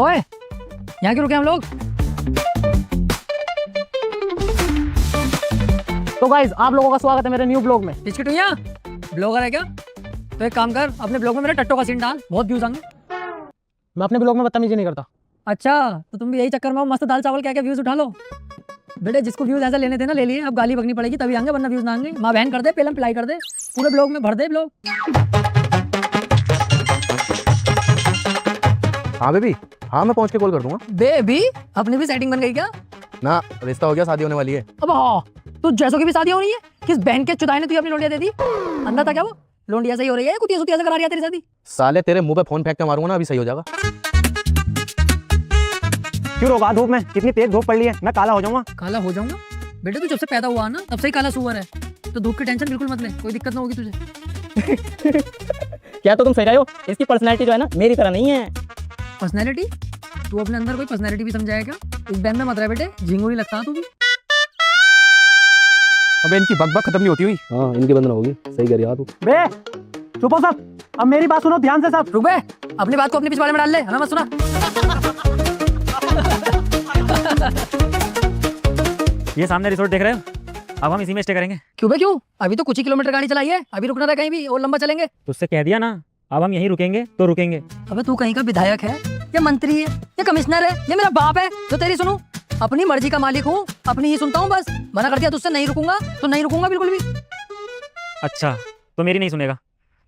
ओए यहाँ क्यों रुके हम लोग? तो गाइस आप लोगों का स्वागत है मेरे न्यू ब्लॉग में। पिचकिटुइया ब्लॉगर है क्या? तो एक काम कर, अपने ब्लॉग में मेरे टट्टो का सीन डाल, बहुत व्यूज आएंगे। मैं अपने ब्लॉग में बदतमीजी नहीं करता। अच्छा तो तुम भी यही चक्कर में हो, मस्त दाल चावल क्या क्या व्यूज उठा लो बेटे। जिसको व्यूज ऐसा लेने थे ना ले लिए, अब गाली बकनी पड़ेगी तभी आएंगे, वरना व्यूज ना आएंगे। माँ बहन कर दे, पेलम पिलाई कर दे, पूरे ब्लॉग में भर दे ब्लॉग। हाँ बेबी, हाँ मैं पहुंच के कॉल कर दूंगा। बेबी अपनी भी सेटिंग बन गई क्या? ना रिश्ता हो गया, शादी होने वाली है। अब हाँ तो जैसों की भी शादी हो रही है। किस बहन के चुदाई ने तुझे अपनी लोंडिया दे दी? अंधा था क्या वो? लोंडिया सही हो रही है, कुतिया सुतिया से करा रही है तेरी शादी। साले तेरे मुंह पे फोन फेंक के मारूंगा ना, अभी सही हो जाएगा। क्यों रोका धूप में? कितनी तेज धूप पड़ रही है, मैं काला हो जाऊंगा। काला हो जाऊंगा? बेटे तू जब से पैदा हुआ ना तब से ही काला सुअर है, तो धूप की टेंशन बिल्कुल मत ले, कोई दिक्कत ना होगी तुझे। क्या तो तुम सही रहे हो, इसकी पर्सनैलिटी जो है ना मेरी तरह नहीं है। पर्सनैलिटी? तू अपने अंदर कोई पर्सनैलिटी भी समझाया क्या? इस बैन में मत रह बेटे, झिंगू नहीं लगता तू भी। अबे इनकी बकबक खत्म नहीं होती हुई। हाँ इनकी बंद ना होगी, सही कर रहा तू। बे चुप हो सब, अब मेरी बात सुनो ध्यान से सब। रुक बे, अपनी बात को अपने पिछवाड़े में डाल ले, हमें मत सुना। ये सामने रिसोर्ट देख रहे हो, अब हम इसी में स्टे करेंगे। क्यों बे क्यों? अभी तो कुछ ही किलोमीटर गाड़ी चलाई है, अभी रुकना था कहीं भी, और लंबा चलेंगे। तो उससे कह दिया ना, अब हम यहीं रुकेंगे तो रुकेंगे। अबे तू कहीं का विधायक है या मंत्री है या कमिश्नर है या मेरा बाप है जो तेरी सुनूं? अपनी मर्जी का मालिक हूँ, अपनी ही सुनता हूँ बस। मना कर दिया तुझसे नहीं रुकूंगा तो नहीं रुकूंगा बिल्कुल भी। अच्छा तो मेरी नहीं सुनेगा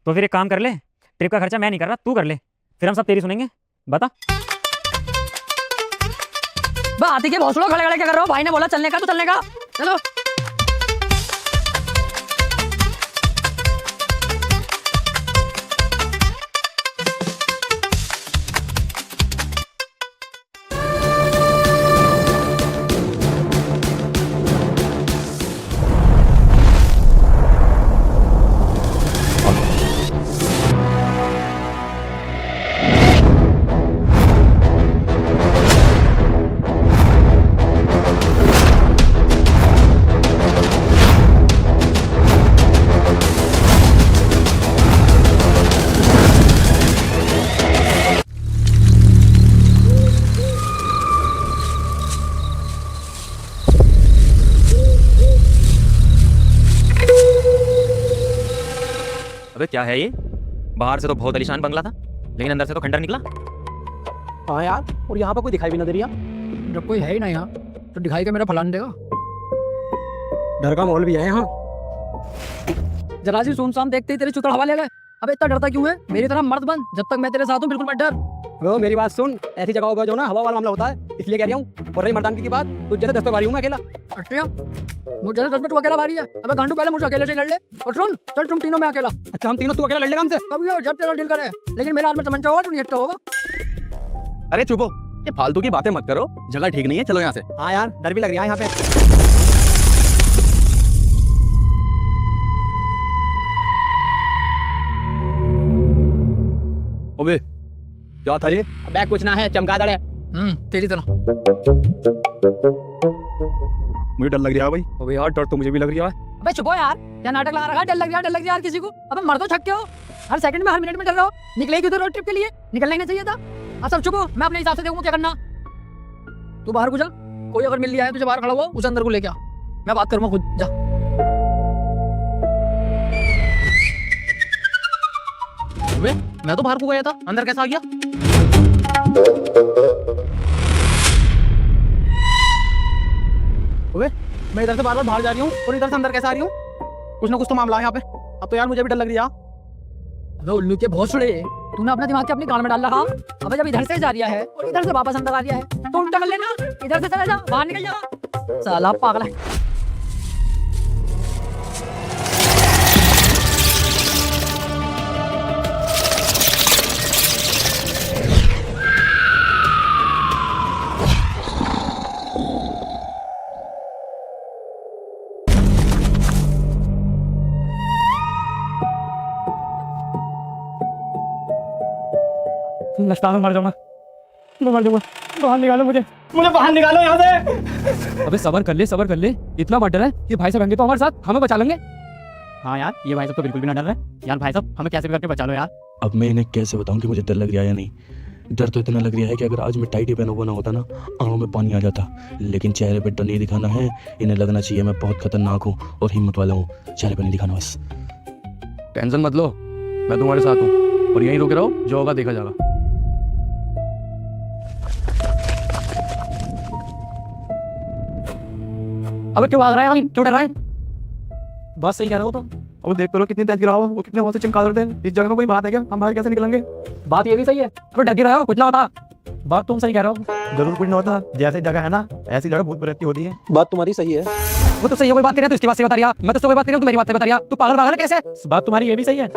तो फिर एक काम कर ले, ट्रिप का खर्चा मैं नहीं कर रहा, तू कर ले, फिर हम सब तेरी सुनेंगे। बता। बात ही के बहुत खड़े खड़े क्या कर रहे हो? भाई ने बोला चलने का तो चलने का, चलो। अबे क्या है ये? बाहर से तो बहुत आलीशान बंगला था, लेकिन अंदर से तो खंडर निकला। हाँ यार, और यहाँ पर कोई दिखाई भी ना दे रहा। जब कोई है ही ना यहाँ तो दिखाई के मेरा फलान देगा। डर का माहौल भी है यहाँ। जरा सी सुनसान देखते ही तेरे चुतर हवा ले गए। अबे इतना डरता क्यों है? मेरी तरह मर्द बन, जब तक मैं तेरे साथ हूँ बिल्कुल मत डर। वो मेरी बात सुन, ऐसी जगहों पर जो ना हवा वाला मामला होता है, इसलिए कह रहा हूँ। और रही मर्दानगी की बात, तुझ जैसे 10 पे भारी हूँ मैं अकेला। अच्छा मुझे दस में तू अकेला भारी है? अबे गांडू पहले मुझे अकेले से लड़ ले, और सुन चल तुम तीनों में अकेला। अच्छा हम तीनों तू अकेला लड़ लेगा हमसे? कभी हो जब तेरा दिल करे, लेकिन मेरे हाथ में तमंचा होगा तो निहत्ता होगा। अरे चुप हो, ये फालतू की बातें मत करो, जगह ठीक नहीं है, चलो यहाँ से। हाँ यार डर भी लग रहा है यहाँ पे। अबे क्या था ये? बैग कुछ ना है, चमगादड़ है। तेरी तरह। मुझे डर लग रहा है भाई। अबे यार डर तो मुझे भी लग रहा है। अबे चुप हो यार, क्या नाटक लगा रखा है? डर लग रहा है, डर लग रहा है यार किसी को? अबे मर तो छक्के हो, हर सेकंड में हर मिनट में डर रहे हो। निकले क्यों रोड ट्रिप के लिए? निकलना ही नहीं चाहिए था। अब सब चुप हो, मैं अपने हिसाब से देखूंगा क्या करना। तू बाहर को जा, कोई अगर मिल लिया है तुझे बाहर खड़ा हुआ, उसे अंदर को लेके आ, मैं बात करूंगा खुद। जा। अबे मैं तो बाहर को गया था, अंदर कैसा आ गया? अबे मैं इधर से बार बार बाहर जा रही हूँ और इधर से अंदर कैसे आ रही हूँ? कुछ ना कुछ तो मामला है यहाँ पे। अब तो यार मुझे भी डर लग रही है। अबे उल्लू के बहुत सुड़े, तूने अपना दिमाग के अपनी गाल में डाल रखा। अबे जब इधर से जा रहा है और इधर से वापस अंदर आ रहा है तो उल्टा कर लेना, इधर से चला जा, बाहर निकल जा। साला पागल है। लगता है मर जाऊंगा, मैं मर जाऊंगा। बाहर निकालो मुझे बाहर निकालो यहाँ से। अबे सबर कर ले, सबर कर ले, इतना मत डर है। ये भाई साहब रहेंगे तो हमारे साथ, हमें बचा लेंगे। हाँ यार ये भाई साहब तो बिल्कुल भी ना डर रहे यार। भाई साहब हमें कैसे भी करके बचा लो यार। अब मैं इन्हें कैसे बताऊं कि मुझे डर लग रहा है या नहीं? डर तो इतना लग रहा है कि अगर आज मैं टाइटी पहना हुआ ना होता ना, आंखों में पानी आ जाता। लेकिन चेहरे पे डर नहीं दिखाना है, इन्हें लगना चाहिए मैं बहुत खतरनाक हूँ और हिम्मत वाला हूँ। चेहरे पे नहीं दिखाना बस। टेंशन मत लो, मैं तुम्हारे साथ हूँ और यहीं रुके रहो, जो होगा देखा जाएगा। अबे क्यों भाग रहा है, क्यों डर रहा है? बस सही कह रहे हो तुम। अब देख तो लो कितनी तेज गिरा हुआ, वो कितने बहुत से चमका रहे थे। इस जगह में कोई बात है क्या? हम बाहर कैसे निकलेंगे? बात ये भी सही है, अबे डर गिरा हो, कुछ ना होता। बात तुम सही कह रहे हो, जरूर कुछ ना होता। जैसी जगह है ना, ऐसी जगह भूत प्रेत की होती है। बात तुम्हारी सही है। वो तो सही है, कोई बात कर रहा है तो इसकी बात से बता रहा, मैं तो कोई बात कर रहा हूँ, तू मेरी बात से बता रहा। तू पागल है कैसे? बात तुम्हारी ये भी सही है।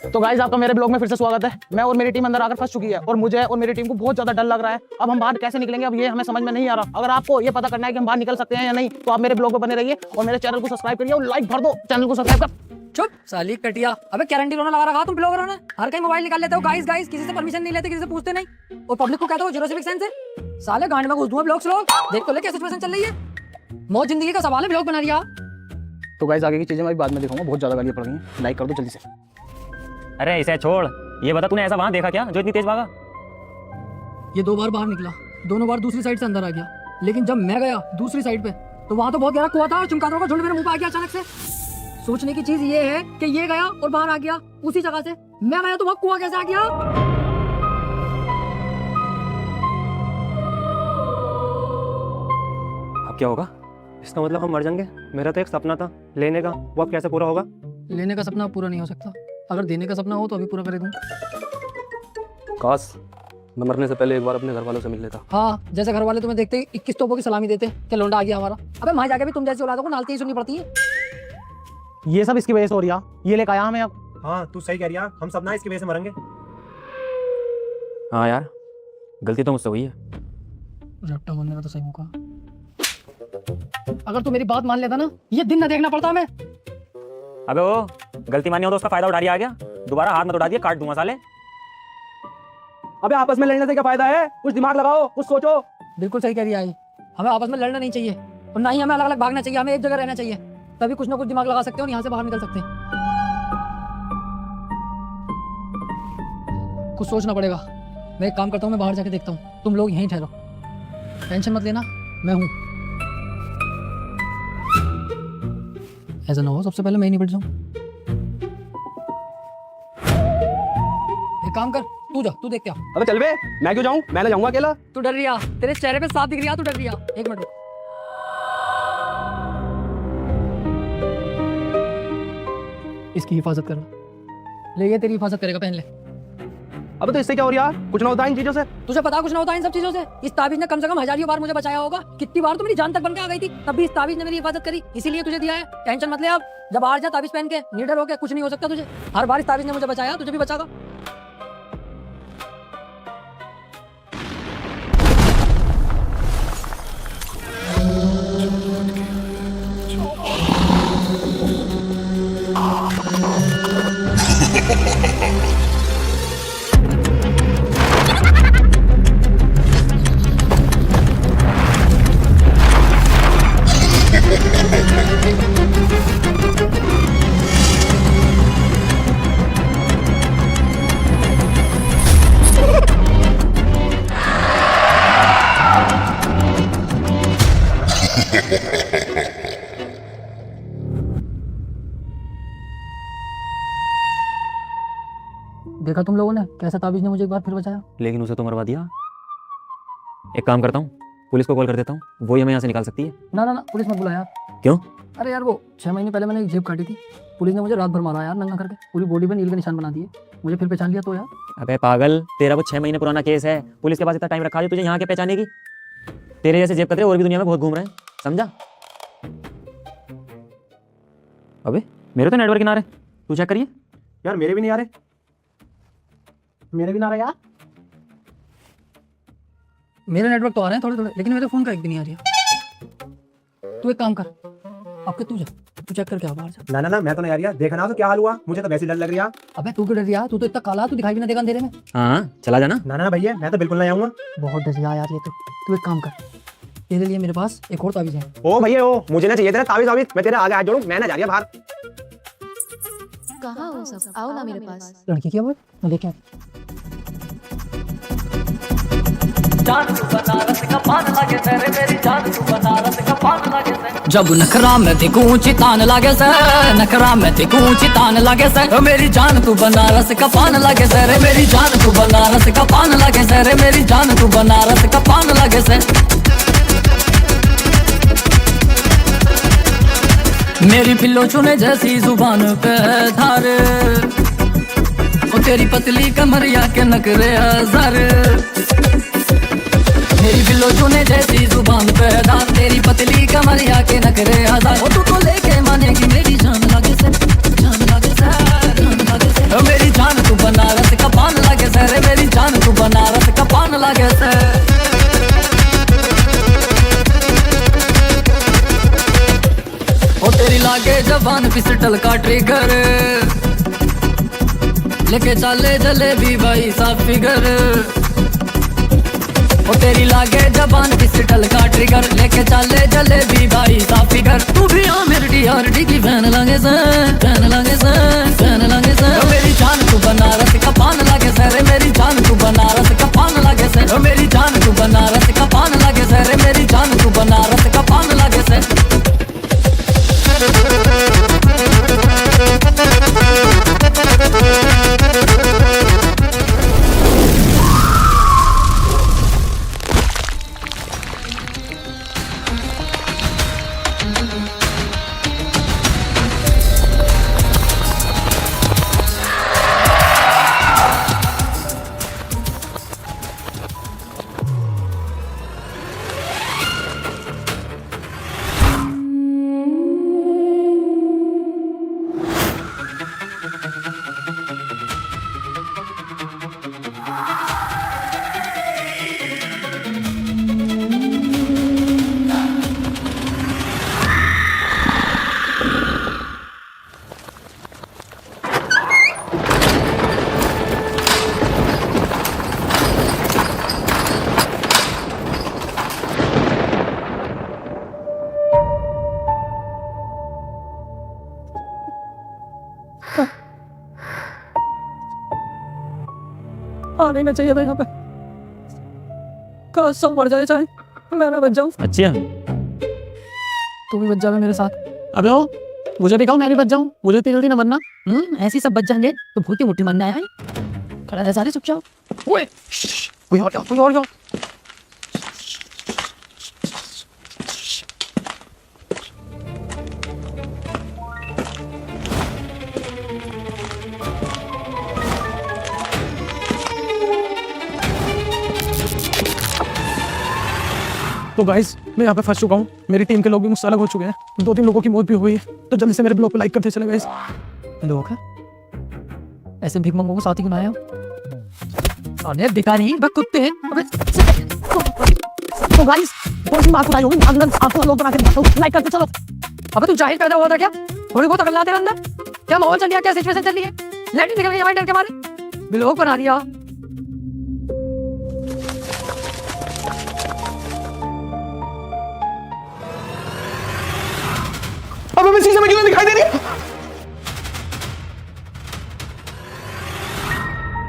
तो गाइस आपका मेरे ब्लॉग में फिर से स्वागत है। मैं और मेरी टीम अंदर आकर फंस चुकी है और मुझे और मेरी टीम को बहुत ज्यादा डर लग रहा है। अब हम बाहर कैसे निकलेंगे, अब ये हमें समझ में नहीं आ रहा। अगर आपको ये पता करना है कि हम बाहर निकल सकते हैं या नहीं, तो आप मेरे ब्लॉग पे बने रहिए और मेरे चैनल को सब्सक्राइब करिए और लाइक भर दो। चैनल को सब्सक्राइब कर। चुप साली कटिया। अबे गारंटी रोना लगा रखा तुम ब्लॉगरों ने। हर कहीं मोबाइल निकाल लेते हो गाइस गाइस, किसी से परमिशन नहीं लेते, किसी से पूछते नहीं और पब्लिक को कहते हो जीरो सिविक सेंस है। साले गांड में घुस दूंगा ब्लॉग्स लोग। देख तो ले क्या सिचुएशन चल रही है। मौत जिंदगी का सवाल है, ब्लॉग बना दिया। तो गाइस आगे की चीजें मैं बाद में दिखाऊंगा, बहुत ज्यादा गालियां पड़ गई हैं। लाइक कर दो जल्दी से। अरे इसे छोड़, ये बता तूने ऐसा वहां देखा क्या जो इतनी तेज भागा? ये 2 बार बाहर निकला, दोनों बार दूसरी साइड से अंदर आ गया। लेकिन जब मैं गया दूसरी साइड पे तो वहां तो बहुत गहरा कुआं था और चमगादड़ों का झुंड मेरे मुंह पे आ गया अचानक से। सोचने की चीज ये है कि ये गया और बाहर आ गया उसी जगह से, मैं गया तो वहां कुआं कैसे आ गया? अब क्या होगा? इसका मतलब हम मर जाएंगे। मेरा तो एक सपना था लेने का, वो अब कैसे पूरा होगा? लेने का सपना पूरा नहीं हो सकता, अगर देने का सपना हो तो अभी पूरा कर दूं। काश मैं मरने से पहले एक बार अपने घर वालों से मिल लेता। हाँ, जैसे घर वाले तुम्हें देखते ही 21 तोपों की सलामी देते कि लौंडा आ गया हमारा। अबे वहां जाके भी तुम जैसी औलादों को नालती ही सुननी पड़ती है। ये सब इसकी वजह से हो रहा, ये लेकर आया हमें अब। हाँ तू सही कह रही है, हम सब ना इसकी वजह से मरेंगे। हाँ यार, गलती तो मुझसे हुई है। रट्टा बनने का तो सही मौका। अगर तू मेरी बात मान लेता ना, ये दिन ना देखना पड़ता हमें। अबे वो गलती मानी हो तो उसका फायदा उठा लिया आ गया। दोबारा हाथ मत उठा दिया, काट दूंगा साले। अबे आपस में लड़ने से क्या फायदा है? कुछ दिमाग लगाओ, कुछ सोचो। बिल्कुल सही कह रही है। हमें आपस में लड़ना नहीं चाहिए और ना ही हमें अलग अलग भागना चाहिए, हमें एक जगह रहना चाहिए। तभी कुछ ना कुछ दिमाग लगा सकते हो और यहाँ से बाहर निकल सकते हैं। कुछ सोचना पड़ेगा। मैं एक काम करता हूँ, मैं बाहर जाके देखता हूँ, तुम लोग यहीं ठहरो, टेंशन मत लेना, मैं हूँ। ऐसा ना हो सबसे पहले मैं ही निपट जाऊँ। एक काम कर, तू जा, तू देख क्या। अबे चल बे, मैं क्यों जाऊं? मैं ना जाऊंगा अकेला। तू डर रही है, तेरे चेहरे पे साफ दिख रही है, तू डर रही है। एक मिनट रुक। इसकी हिफाजत कर ले, ये तेरी हिफाजत करेगा, पहन ले। अबे तो इससे क्या हो रहा है? कुछ ना होता इन चीजों से। तुझे पता कुछ ना होता इन सब चीजों से। इस ताबीज ने कम से कम हजारों बार मुझे बचाया होगा। कितनी बार तो मेरी जान तक बन के आ गई थी, तब भी इस ताबीज ने मेरी हिफाजत करी, इसीलिए तुझे दिया है। टेंशन मत ले, अब जब बाहर जा ताबीज पहन के निडर होके, कुछ नहीं हो सकता तुझे। हर बार इस ताबीज ने मुझे बचाया, तुझे भी बचागा। देखा तुम लोगों ने कैसा ताबीज ने मुझे एक बार फिर बचाया। लेकिन उसे तो मरवा दिया। एक काम करता हूँ, पुलिस को कॉल कर देता हूँ, वो ही हमें यहाँ से निकाल सकती है। ना ना ना, पुलिस मत बुला यार। क्यों? अरे यार, वो 6 महीने पहले मैंने एक जेब काटी थी, पुलिस ने मुझे रात भर मारा यार, नंगा करके पूरी बॉडी पे नील के निशान बना दिए। मुझे फिर पहचान लिया तो यार। अबे पागल, तेरा वो 6 महीने पुराना केस है। पुलिस के पास इतना टाइम रखा है तुझे यहाँ के पहचाने की? तेरे जैसे जेब कतरे और भी दुनिया में बहुत घूम रहे हैं, समझा? अबे मेरे तो नेटवर्क ना रहे, तू चेक करिए। यार मेरे भी नहीं आ रहे। मेरे भी ना रहे यार। मेरे नेटवर्क तो आ रहे हैं थोड़े थोड़े, लेकिन मेरे फोन का एक भी नहीं आ रही है। तू एक काम कर, आपके तू जा, तू चेक करके आ बाहर जा। ना मैं तो नहीं आ रही। देखा ना तो क्या हाल हुआ, मुझे तो वैसे डर लग रहा। अबे तू क्यों डर रहा? तू तो इतना काला, तू दिखाई भी ना देगा अंधेरे में। हाँ चला जाना। ना भैया, मैं तो बिल्कुल नहीं आऊंगा। बहुत डर रहा यार ये तो। तू एक काम कर, तेरे लिए मेरे पास एक और ताबीज है। ओ भैया, ओ मुझे ना चाहिए तेरा ताबीज वाबीज। मैं तेरे आगे हाथ जोड़ूं, मैं ना जा रही बाहर। कहाँ हो सब? आओ ना मेरे पास। लड़की की आवाज मैं लेके आया। जब नखरा में दिखूं चितान लागे से, नखरा में दिखूं चितान लागे से, ओ मेरी जान तू बनारस का पान लागे से रे, मेरी जान तू बनारस का पान लागे से रे, मेरी जान तू बनारस का पान लागे से। मेरी पिल्लो चुने जैसी जुबान पे धार, ओ तेरी पतली कमरिया के नखरे हजार। मेरी बिल्लो चुने जैसी जुबान पे धार, तेरी पतली कमरिया के नखरे हजार। ओ तू तो लेके मानेगी मेरी जान लागे से, जान लागे से, जान लागे से, ओ मेरी जान तू बनारस का पान लागे से रे, मेरी जान तू बनारस का पान लागे से। ओ तेरी लागे जबान पिस्टल का ट्रिगर, लेके चले जलेबी भाई साफ फिगर। ओ तेरी लागे जबान पिस्टल का ट्रिगर, लेके चले जलेबी भाई साफ फिगर। तू भी आ मेरी DRD की फैन लागे से, फैन लागे से, फैन लागे से, ओ मेरी जान तू बनारस का पान लागे से रे, मेरी जान तू बनारस का पान लागे से, ओ मेरी जान तू बनारस का पान लागे से रे, मेरी जान तू बनारस का पान लागे से। आने ना चाहिए था यहाँ पे। काश सब मर जाए, चाहे मैं ना बच जाऊँ। अच्छी है। तू भी बच जावे मेरे साथ। अबे ओ मुझे दिखाओ, मैं भी बच जाऊं, मुझे इतनी जल्दी ना बनना। ऐसी सब बच जाएंगे तो भूती मुट्ठी मरने आया है। खड़ा रह सारे चुपचाप। ओए कोई और क्या, कोई और क्या। तो गाइस मैं यहाँ पे फंस चुका हूँ, मेरी टीम के लोग भी मुझसे अलग हो चुके हैं, 2-3 लोगों की मौत भी हुई है। तो जल्दी से मेरे ब्लॉग पे लाइक करते चले गाइस। लोग हैं ऐसे भीख मंगों को साथ ही बनाया। अरे भिखारी बस कुत्ते हैं। अबे तो गाइस कौन सी बात बताई होगी, अंदर आपको लोग बना के दिखाता हूं, लाइक करके चलो। अबे तू जाहिर पैदा हुआ था क्या? थोड़ी बहुत अकल ना तेरे अंदर? क्या माहौल चल रहा है, क्या सिचुएशन चल रही है? लैट्रिन निकल गई हमारे डर के मारे। ब्लॉग बना दिया। अब मैं शीशे में क्यों दिखाई दे रही है?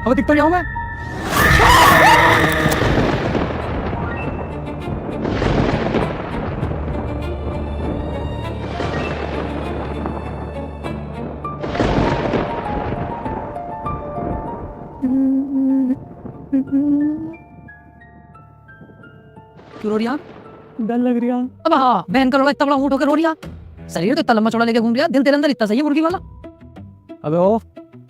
अब दिखता क्या हूं मैं? क्यों रो रही है? डर लग रही है। अब हाँ बहन का लोड़ा इतना बड़ा ऊँट होकर रो रही है। शरीर तो इतना लंबा चौड़ा लेके घूम रहा, दिल तेरे अंदर इतना सही है मुर्गी वाला। अबे ओ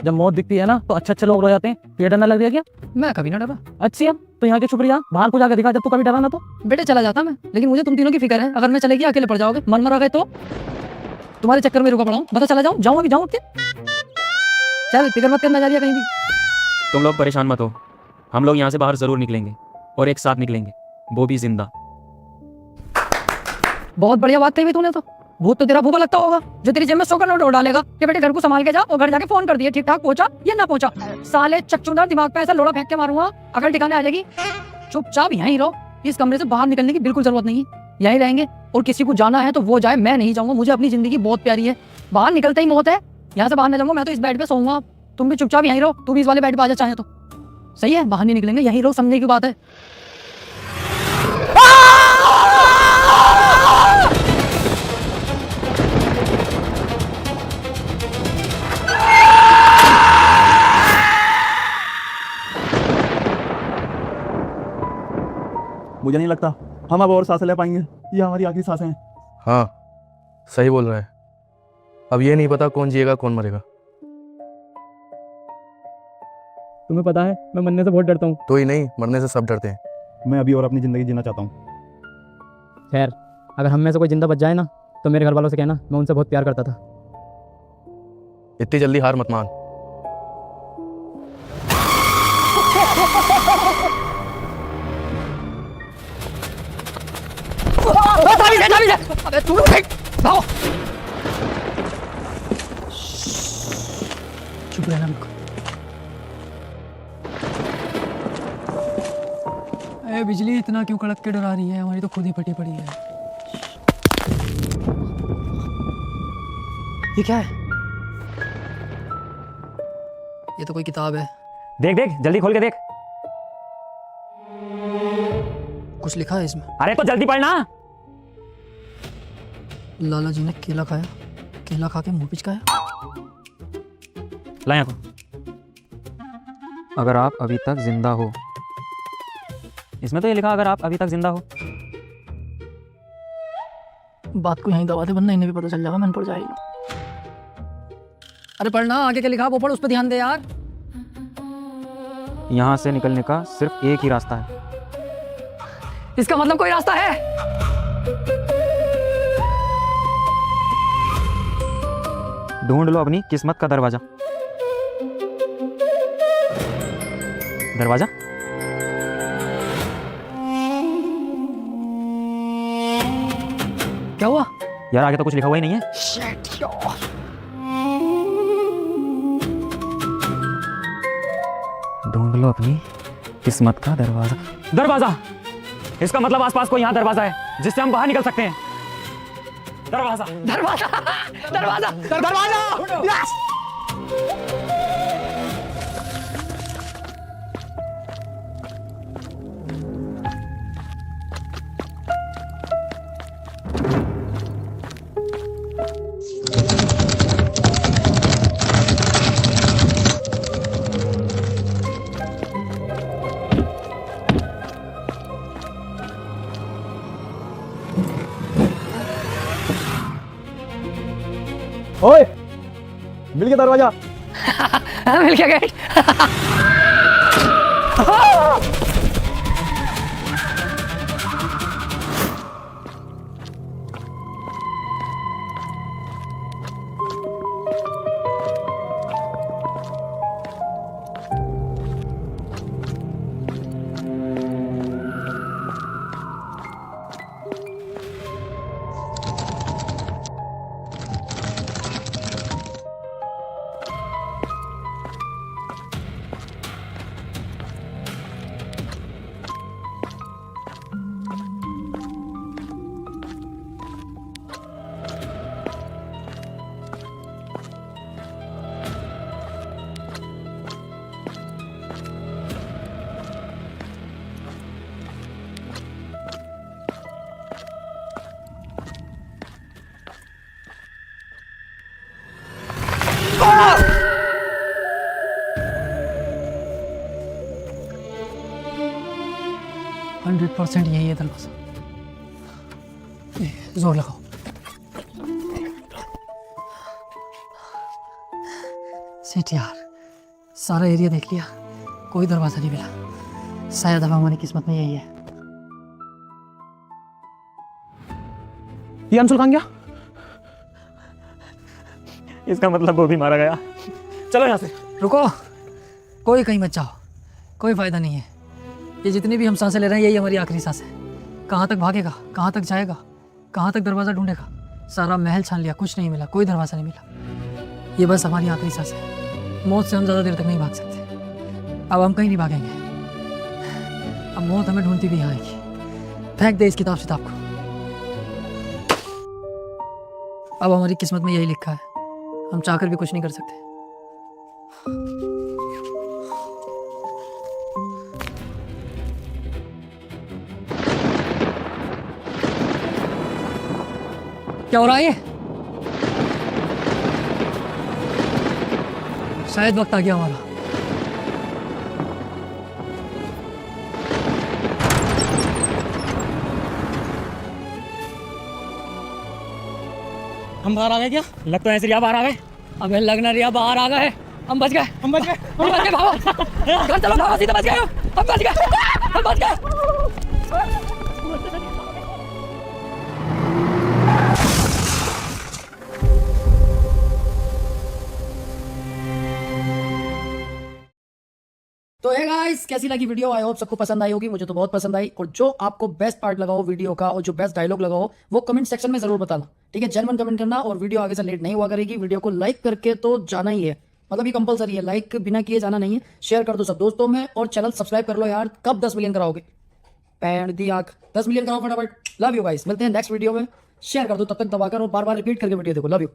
जब मौत दिखती है ना तो अच्छे लोग रो जाते हैं, ये डरना लग रहा है क्या? मैं कभी ना डरा। अच्छी है तो यहाँ के चुप रही, बाहर को जाकर दिखा जब तू कभी डरा ना तो। बेटे चला जाता मैं, लेकिन मुझे तुम तीनों की फिक्र है। अगर मैं चलेगी अकेले पड़ जाओगे, मन मरा गए तो तुम्हारे चक्कर में रुका पड़ा हूँ। बता चला जाऊँ, जाऊँ अभी जाऊँ। चल फिक्र मत करना, जा रही है कहीं भी। तुम लोग परेशान मत हो, हम लोग यहाँ से बाहर जरूर निकलेंगे और एक साथ निकलेंगे, वो भी जिंदा। बहुत बढ़िया बात कही तूने। तो भूत तो तेरा भूपा लगता होगा जो तेरी जेब में 100 का नोट डालेगा कि बेटे घर को संभाल के जा, और घर जाके फोन कर दिए ठीक ठाक पहुंचा या ना पहुंचा। साले चकचुंदर दिमाग पे ऐसा लोड़ा फेंक के मारूंगा, अकल ठिकाने आ जाएगी। चुपचाप यहीं रहो, इस कमरे से बाहर निकलने की बिल्कुल जरूरत नहीं है, यहीं रहेंगे। और किसी को जाना है तो वो जाए, मैं नहीं जाऊंगा। मुझे अपनी जिंदगी बहुत प्यारी है, बाहर निकलते ही मौत है। यहाँ से बाहर नहीं जाऊंगा, मैं तो इस बेड पे सोऊंगा। तुम भी चुपचाप यहीं रहो, तू भी इस वाले बेड पे आ जा चाहे तो। सही है, बाहर नहीं निकलेंगे, यहीं रहो, समझने की बात है। मुझे नहीं लगता हम अब और सांसें ले पाएंगे, ये हमारी आखिरी सांसें हैं। हाँ सही बोल रहा है। अब ये नहीं पता कौन जिएगा कौन मरेगा। तुम्हें पता है मैं मरने से बहुत डरता हूँ। तो ही नहीं, मरने से सब डरते हैं। मैं अभी और अपनी ज़िंदगी जीना चाहता हूँ। खैर, अगर हम में से कोई जिंदा बच जाए ना, तो मेरे घर वालों से कहना मैं उनसे बहुत प्यार करता था। इतनी जल्दी हार मत मान। अबे तू लोग भागो। चुप रहना बिल्कुल। ए बिजली इतना क्यों कड़क के डरा रही है? हमारी तो खुद ही फटी पड़ी है। ये क्या है? ये तो कोई किताब है। देख देख, जल्दी खोल के देख। कुछ लिखा है इसमें। अरे तो जल्दी पढ़ना। लाला जी ने केला खाया, केला खा के मुंह पिचकाया। ला यहाँ को। अगर आप अभी तक जिंदा हो, इसमें तो ये लिखा अगर आप अभी तक जिंदा हो। बात को यहीं दबा दे, वरना इन्हें भी पता चल जाएगा, मन पड़ जाएगी। अरे पढ़ना, आगे क्या लिखा वो पढ़, उस पर ध्यान दे यार। यहाँ से निकलने का सिर्फ एक ही रास्ता है। इसका मतलब कोई रास्ता है? ढूंढ लो अपनी किस्मत का दरवाजा। दरवाजा? क्या हुआ यार? आगे तो कुछ लिखा हुआ ही नहीं है। Shit, यार। ढूंढ लो अपनी किस्मत का दरवाजा। दरवाजा! इसका मतलब आसपास कोई यहाँ दरवाजा है जिससे हम बाहर निकल सकते हैं। दरवाजा! दरवाजा, दरवाजा, दरवाजा। Yes! ओए, मिल गया दरवाजा। मिल गया गेट। %100% यही है दरवाजा। जोर लगाओ। सेठ यार, सारा एरिया देख लिया, कोई दरवाजा नहीं मिला। शायद अब हमारी किस्मत में यही है। ये अंशुल कहाँ गया? इसका मतलब वो भी मारा गया। चलो यहाँ से। रुको, कोई कहीं मत जाओ, कोई फायदा नहीं है। ये जितनी भी हम सांसें ले रहे हैं, यही हमारी आखिरी सांस है। कहाँ तक भागेगा, कहाँ तक जाएगा, कहाँ तक दरवाज़ा ढूंढेगा? सारा महल छान लिया, कुछ नहीं मिला, कोई दरवाज़ा नहीं मिला। ये बस हमारी आखिरी सांस है। मौत से हम ज़्यादा देर तक नहीं भाग सकते। अब हम कहीं नहीं भागेंगे। अब मौत हमें ढूंढती भी यहाँ आएगी। फेंक दे इस किताब सिताब को। अब हमारी किस्मत में यही लिखा है, हम चाहकर भी कुछ नहीं कर सकते। क्या हो रहा है ये? शायद वक्त आ गया हमारा। हम बाहर आ गए क्या? लग तो ऐसे रिया बाहर आ गए। अबे लगना रिया बाहर आ गए। हम बच गए। हम बच गए। हम बच गए। भागो घर चलो, भागो, सीधे बच गए। हम बच गए। हम बच गए। तो है गाइस, कैसी लगी वीडियो? आई होप सबको पसंद आई होगी। मुझे तो बहुत पसंद आई। और जो आपको बेस्ट पार्ट लगा हो वीडियो का और जो बेस्ट डायलॉग लगा हो वो कमेंट सेक्शन में जरूर बताना, ठीक है? जेन्युइन कमेंट करना। और वीडियो आगे से लेट नहीं हुआ करेगी। वीडियो को लाइक करके तो जाना ही है, मतलब ये कंपलसरी है, लाइक बिना किए जाना नहीं है। शेयर कर दो सब दोस्तों में और चैनल सब्सक्राइब कर लो यार। कब 10 मिलियन कराओगे? पैंट दी आंख, 10 मिलियन कराओ फटाफट। लव यू गाइस, मिलते हैं नेक्स्ट वीडियो में। शेयर कर दो तब तक दबाकर और बार बार रिपीट करके वीडियो देखो। Love you.